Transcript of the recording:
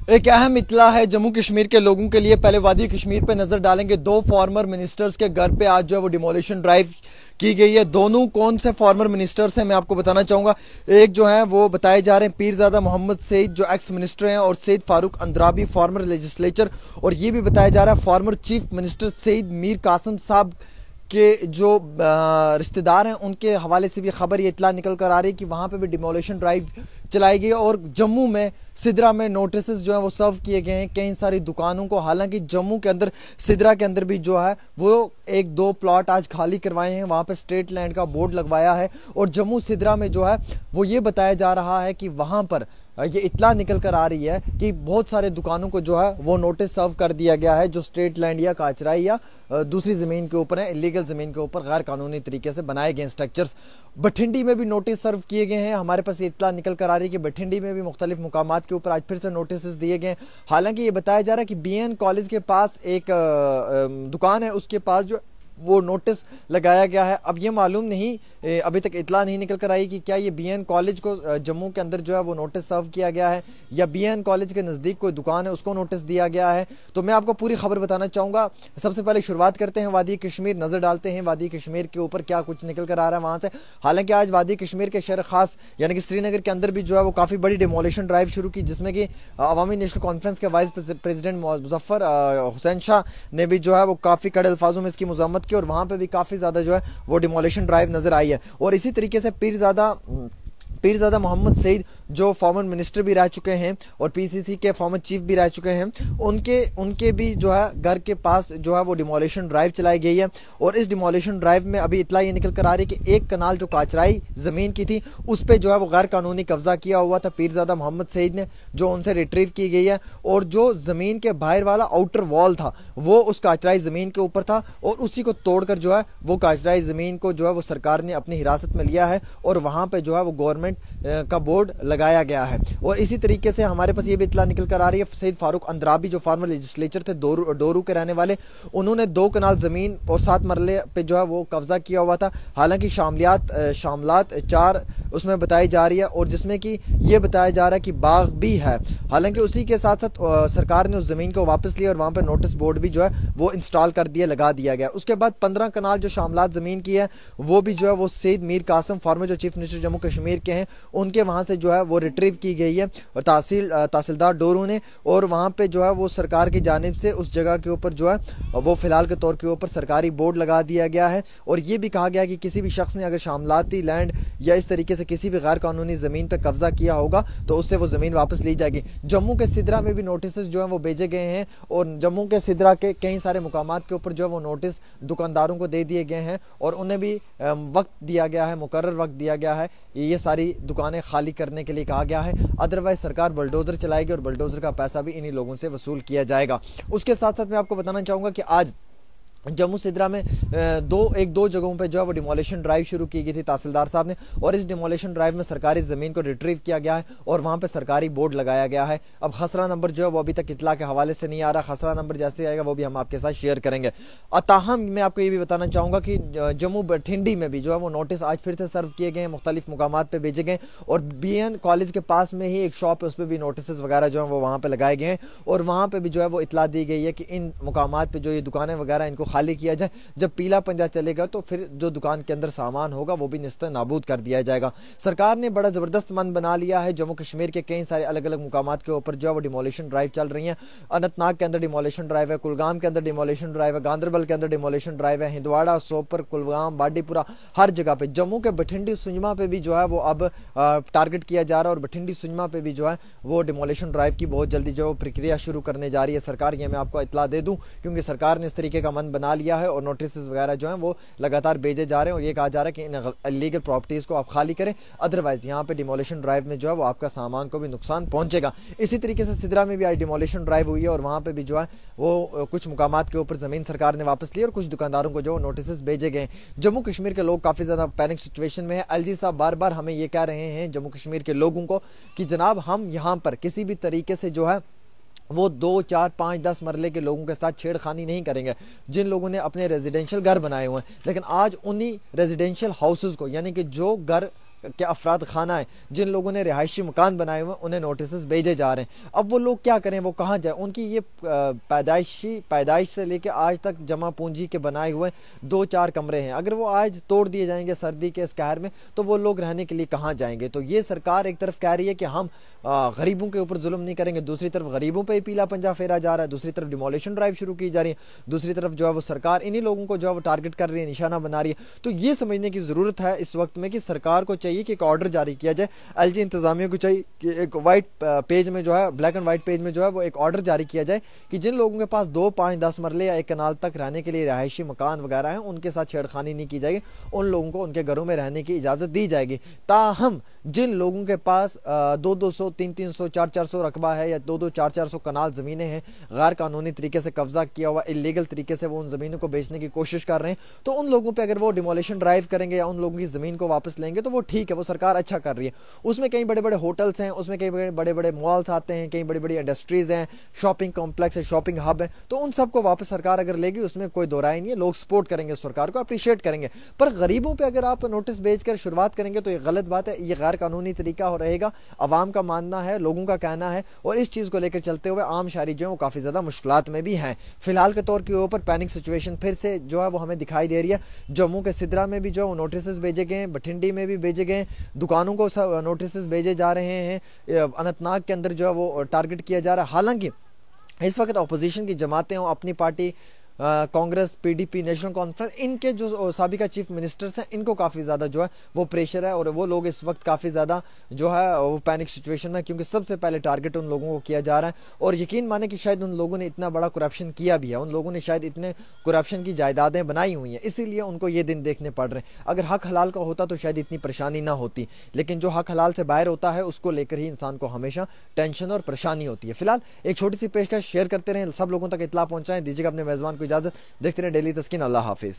एक अहम इत्तला है जम्मू कश्मीर के लोगों के लिए। पहले वादी कश्मीर पे नजर डालेंगे। दो फॉर्मर मिनिस्टर्स के घर पे आज जो है वो डिमोलिशन ड्राइव की गई है। दोनों कौन से फॉर्मर मिनिस्टर्स हैं मैं आपको बताना चाहूंगा। एक जो है वो बताए जा रहे हैं पीरजादा मोहम्मद सईद जो एक्स मिनिस्टर हैं, और सईद फारूक अंद्राबी फॉर्मर लेजिस्लेचर, और ये भी बताया जा रहा है former chief minister Saeed Mir Qasim sahab के जो रिश्तेदार हैं उनके हवाले से भी खबर ये इत्तला निकल कर आ रही है कि वहाँ पे भी डिमोलिशन ड्राइव चलाई गई। और जम्मू में सिदरा में नोटिस जो है वो सर्व किए गए हैं कई सारी दुकानों को। हालांकि जम्मू के अंदर सिदरा के अंदर भी जो है वो एक दो प्लॉट आज खाली करवाए हैं, वहाँ पे स्टेट लैंड का बोर्ड लगवाया है। और जम्मू सिदरा में जो है वो ये बताया जा रहा है कि वहाँ पर ये इत्तला निकल कर आ रही है कि बहुत सारे दुकानों को जो है वो नोटिस सर्व कर दिया गया है जो स्टेट लैंड या काचराई या दूसरी ज़मीन के ऊपर है, इलीगल ज़मीन के ऊपर गैर कानूनी तरीके से बनाए गए स्ट्रक्चर्स। बठिंडी में भी नोटिस सर्व किए गए हैं। हमारे पास ये इत्तला निकल कर आ रही है कि बठिंडी में भी मुख्तलिफ मुकामात के ऊपर आज फिर से नोटिस दिए गए। हालांकि ये बताया जा रहा है कि BN कॉलेज के पास एक दुकान है, उसके पास जो वो नोटिस लगाया गया है। अब ये मालूम नहीं, अभी तक इत्तला नहीं निकल कर आई कि क्या ये BN कॉलेज को जम्मू के अंदर जो है वो नोटिस सर्व किया गया है या BN कॉलेज के नज़दीक कोई दुकान है उसको नोटिस दिया गया है। तो मैं आपको पूरी खबर बताना चाहूँगा। सबसे पहले शुरुआत करते हैं वादी कश्मीर, नज़र डालते हैं वादी कश्मीर के ऊपर क्या कुछ निकल कर आ रहा है वहाँ से। हालांकि आज वादी कश्मीर के शहर खास यानी कि श्रीनगर के अंदर भी जो है वो काफ़ी बड़ी डिमोलिशन ड्राइव शुरू की, जिसमें कि अवामी नेशनल कॉन्फ्रेंस के वाइस प्रेसिडेंट मुजफ्फर हुसैन शाह ने भी जो है वो काफ़ी कड़े अल्फाजों में इसकी मज़म्मत की, और वहाँ पे भी काफ़ी ज़्यादा जो है वो डिमोलिशन ड्राइव नज़र आई है। और इसी तरीके से पीरजादा मोहम्मद सईद जो फॉर्मर मिनिस्टर भी रह चुके हैं और PCC के फॉर्मर चीफ भी रह चुके हैं, उनके भी जो है घर के पास जो है वो डिमोलिशन ड्राइव चलाई गई है। और इस डिमोलिशन ड्राइव में अभी इत्तला ये निकल कर आ रही है कि एक कनाल जो काचराई ज़मीन की थी उस पर जो है वो गैर कानूनी कब्जा किया हुआ था पीरजादा मोहम्मद सईद ने, जो उनसे रिट्रीव की गई है। और जो ज़मीन के बाहर वाला आउटर वॉल था वो उस काचराई ज़मीन के ऊपर था, और उसी को तोड़कर जो है वो काचराई ज़मीन को जो है वो सरकार ने अपनी हिरासत में लिया है, और वहाँ पर जो है वो गवर्नमेंट का बोर्ड लगाया गया है। और इसी तरीके से हमारे पास ये भी इत्तला निकल कर आ रही है सईद फारूक अंद्राबी जो फॉर्मर लेजिस्लेचर थे डोरू के रहने वाले, उन्होंने 2 कनाल ज़मीन और 7 मरले पे जो है वो कब्जा किया हुआ था। हालांकि शामलात 4 उसमें बताई जा रही है, और जिसमें कि ये बताया जा रहा है कि बाग भी है। हालांकि उसी के साथ साथ सरकार ने उस ज़मीन को वापस लिया और वहाँ पर नोटिस बोर्ड भी जो है वो इंस्टॉल कर दिया, लगा दिया गया। उसके बाद 15 कनाल जो शामलात ज़मीन की है वो भी जो है वो सईद मीर कासिम फॉर्मर जो चीफ मिनिस्टर जम्मू कश्मीर के हैं उनके वहाँ से जो है वो रिट्रीव की गई है और तहसीलदार डोरू ने, और वहाँ पे जो है वो सरकार की जानिब से उस जगह के ऊपर जो है वो फिलहाल के तौर के ऊपर सरकारी बोर्ड लगा दिया गया है। और ये भी कहा गया कि किसी भी शख्स ने अगर शामलाती लैंड या इस तरीके से किसी भी गैर कानूनी ज़मीन पर कब्जा किया होगा तो उससे वो ज़मीन वापस ली जाएगी। जम्मू के सिदरा में भी नोटिस जो है वो भेजे गए हैं, और जम्मू के सिदरा के कई सारे मुकामात के ऊपर जो है वो नोटिस दुकानदारों को दे दिए गए हैं, और उन्हें भी वक्त दिया गया है, मुकर्रर वक्त दिया गया है ये सारी दुकानें खाली करने के लिए कहा गया है। अदरवाइज सरकार बुलडोजर चलाएगी और बुलडोजर का पैसा भी इन्हीं लोगों से वसूल किया जाएगा। उसके साथ साथ मैं आपको बताना चाहूँगा कि आज जम्मू सिदरा में दो जगहों पे जो है वो डिमोलिशन ड्राइव शुरू की गई थी तहसीलदार साहब ने, और इस डिमोलिशन ड्राइव में सरकारी ज़मीन को रिट्रीव किया गया है और वहाँ पे सरकारी बोर्ड लगाया गया है। अब खसरा नंबर जो है वो अभी तक इत्तला के हवाले से नहीं आ रहा, खसरा नंबर जैसे आएगा वो भी हम आपके साथ शेयर करेंगे। ताहम मैं आपको ये भी बताना चाहूँगा कि जम्मू बठिंडी में भी जो है वो नोटिस आज फिर से सर्व किए गए हैं, मुख्तलिफ मुकामात पर भेजे गए, और BN कॉलेज के पास में ही एक शॉप है उस पर भी नोटिस वगैरह जो है वो वहाँ पर लगाए गए हैं, और वहाँ पर भी जो है वो इत्तला दी गई है कि इन मुकामात पर जो ये दुकानें वगैरह इनको खाली किया जाए। जब पीला पंजा चलेगा तो फिर जो दुकान के अंदर सामान होगा वो भी निस्ते नाबूद कर दिया जाएगा। सरकार ने बड़ा ज़बरदस्त मन बना लिया है। जम्मू कश्मीर के कई सारे अलग अलग मुकामात के ऊपर जो है वो डिमोलिशन ड्राइव चल रही है। अनंतनाग के अंदर डिमोलिशन ड्राइव है, कुलगाम के अंदर डिमोलिशन ड्राइव है, गांदरबल के अंदर डिमोलिशन ड्राइव है, हिंदवाड़ा, सोपर, कुलगाम, बाडीपुरा, हर जगह पे। जम्मू के बठिंडी सुंजमा पे भी जो है वो अब टारगेट किया जा रहा है, और बठिंडी सुंजमा पे भी जो है वो डिमोलिशन ड्राइव की बहुत जल्दी जो प्रक्रिया शुरू करने जा रही है सरकार। ये मैं आपको इत्तला दे दूं क्योंकि सरकार ने इस तरीके का मन बना लिया है, और नोटिस वगैरह जो है वो लगातार भेजे जा रहे हैं, और ये कहा जा रहा है कि इन इलीगल प्रॉपर्टीज को आप खाली करें, अदरवाइज यहाँ पे डिमोलिशन ड्राइव में जो है वो आपका सामान को भी नुकसान पहुंचेगा। इसी तरीके से सिदरा में भी आज डिमोलिशन ड्राइव हुई है, और वहाँ पे भी जो है वो कुछ मुकामात के ऊपर ज़मीन सरकार ने वापस ली और कुछ दुकानदारों को जो नोटिस भेजे गए। जम्मू कश्मीर के लोग काफ़ी ज़्यादा पैनिक सिचुएशन में है। LG साहब बार बार हमें ये कह रहे हैं जम्मू कश्मीर के लोगों को कि जनाब हम यहाँ पर किसी भी तरीके से जो है वो 2, 4, 5, 10 मरले के लोगों के साथ छेड़खानी नहीं करेंगे जिन लोगों ने अपने रेजिडेंशियल घर बनाए हुए हैं। लेकिन आज उन्हीं रेजिडेंशियल हाउसेस को यानी कि जो घर के अफराद खाना है, जिन लोगों ने रिहायशी मकान बनाए हुए उन्हें नोटिस भेजे जा रहे हैं। अब वो लोग क्या करें, वो कहाँ जाए? उनकी ये पैदाइश से लेकर आज तक जमा पूंजी के बनाए हुए 2-4 कमरे हैं, अगर वो आज तोड़ दिए जाएंगे सर्दी के इस कहर में तो वो लोग रहने के लिए कहाँ जाएंगे? तो ये सरकार एक तरफ कह रही है कि हम गरीबों के ऊपर जुल्म नहीं करेंगे, दूसरी तरफ गरीबों पे पीला पंजा फेरा जा रहा है, दूसरी तरफ डिमोलिशन ड्राइव शुरू की जा रही है, दूसरी तरफ जो है वो सरकार इन्हीं लोगों को जो है वो टारगेट कर रही है, निशाना बना रही है। तो ये समझने की जरूरत है इस वक्त में कि सरकार को चाहिए कि एक ऑर्डर जारी किया जाए, एलजी इंतजामिया को चाहिए कि एक व्हाइट पेज में जो है, ब्लैक एंड व्हाइट पेज में जो है वो एक ऑर्डर जारी किया जाए कि जिन लोगों के पास 2, 5, 10 मरले या 1 कनाल तक रहने के लिए रिहायशी मकान वगैरह है उनके साथ छेड़खानी नहीं की जाएगी, उन लोगों को उनके घरों में रहने की इजाजत दी जाएगी। ताहम जिन लोगों के पास 200-200, 300-300, 400-400 रकबा है या 200, 400 कनाल जमीनें हैं, गैर कानूनी तरीके से कब्जा किया हुआ, इलीगल तरीके से वो उन जमीनों को बेचने की कोशिश कर रहे हैं, तो उन लोगों पे अगर वो डिमोलिशन ड्राइव करेंगे या उन लोगों की जमीन को वापस लेंगे तो वो ठीक है, वो सरकार अच्छा कर रही है। उसमें कई बड़े बड़े होटल्स हैं, उसमें कई बड़े बड़े मॉल्स आते हैं, कई बड़ी बड़ी इंडस्ट्रीज हैं, शॉपिंग कॉम्प्लेक्स है, शॉपिंग हब है, तो उन सबको वापस सरकार अगर लेगी उसमें कोई दो राय नहीं है, लोग सपोर्ट करेंगे सरकार को, अप्रिशिएट करेंगे। पर गरीबों पर अगर आप नोटिस भेजकर शुरुआत करेंगे तो ये गलत बात है, ये गैर कानूनी तरीका रहेगा। अवाम का मानना है, लोगों का कहना है, और इस चीज को लेकर चलते हुए आम शहरी जो है वो काफी ज्यादा मुश्किलात में भी हैं। फिलहाल के तौर के ऊपर पैनिक सिचुएशन फिर से जो है वो हमें दिखाई दे रही है। जम्मू के सिद्रा में भी जो है वो नोटिस भेजे गए, बठिंडी में भी भेजे गए, दुकानों को नोटिस भेजे जा रहे हैं, अनंतनाग के अंदर जो है वो टारगेट किया जा रहा है। हालांकि इस वक्त अपोजिशन की जमातें हो, अपनी party Congress, PDP, national conference, इनके जो साबिका चीफ मिनिस्टर्स हैं इनको काफ़ी ज़्यादा जो है वो प्रेशर है, और वो लोग इस वक्त काफ़ी ज़्यादा जो है वो पैनिक सिचुएशन में, क्योंकि सबसे पहले टारगेट उन लोगों को किया जा रहा है। और यकीन माने कि शायद उन लोगों ने इतना बड़ा करप्शन किया भी है, उन लोगों ने शायद इतने करप्शन की जायदादें बनाई हुई हैं, इसीलिए उनको ये दिन देखने पड़ रहे हैं। अगर हक हलाल का होता तो शायद इतनी परेशानी ना होती, लेकिन जो हक हलाल से बाहर होता है उसको लेकर ही इंसान को हमेशा टेंशन और परेशानी होती है। फिलहाल एक छोटी सी पेशकश शेयर करते रहें, सब लोगों तक इत्तला पहुंचाएं। दीजिएगा अपने मेजबान को इजाजत। देखते रहे डेली तस्कीन। अल्लाह हाफिज।